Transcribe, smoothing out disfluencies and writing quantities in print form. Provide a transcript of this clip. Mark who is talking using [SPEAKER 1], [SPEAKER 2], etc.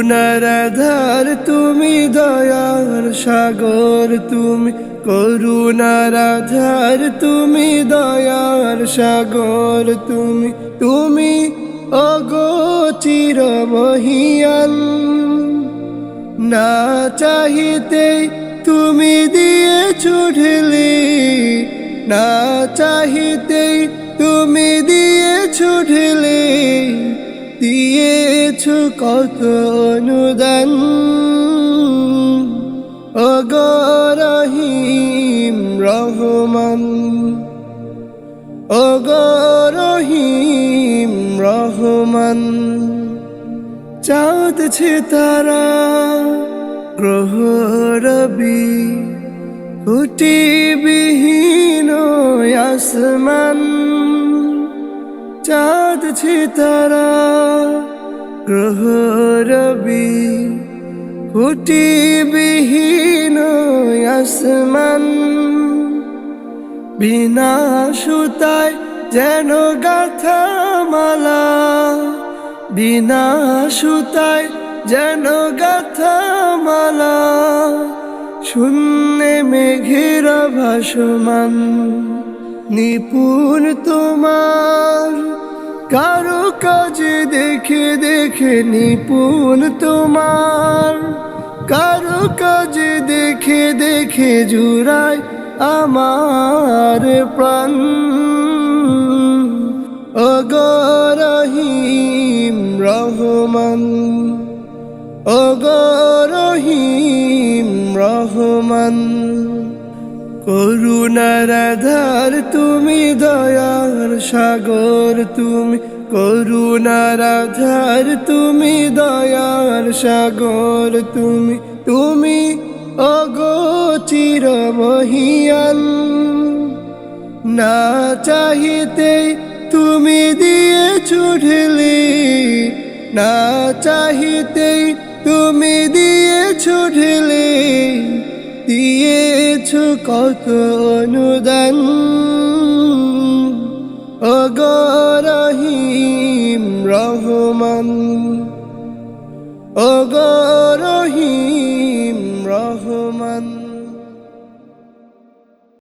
[SPEAKER 1] করুণার আধার তুমি, দয়ার সাগর তুমি, করুণার আধার তুমি, দয়ার সাগর তুমি, তুমি অগোচর মহিয়ান। না চাহিতে তুমি দিয়েছো ঢেলে, না চাহিতে তুমি দিয়েছো ঢেলে, দিয়েছো কত অনুদান। ওগো রহিম রহমান, ওগো রহিম রহমান। চাঁদ সিতারা গ্রহ রবি, খুঁটিবিহীন আসমান। চাঁদ সিতারা গ্রহ রবি, খুঁটিবিহীন আসমান। বিনা সুতায় যেন গাথা মালা, বিনা সুতায় যেন গাথা মালা, শূন্যে মেঘের ভাসমান। নিপুণ তোমার কারো কাজে দেখে দেখে, নিপুণ তোমার কারো কাজে দেখে দেখে, জুড়ায় আমার প্রাণ। ওগো রহিম রহমান, ওগো রহিম রহমান। করুণার আধার তুমি, দয়ার সাগর তুমি, করুণার আধার তুমি, দয়ার সাগর তুমি, তুমি অগোচর মহিয়ান। না চাহিতে তুমি দিয়েছো ঢেলে, না চাহিতে তুমি দিয়েছো ঢেলে, দিয়েছো কত অনুদান। ওগো রহিম রহমান, ওগো রহিম রহমান।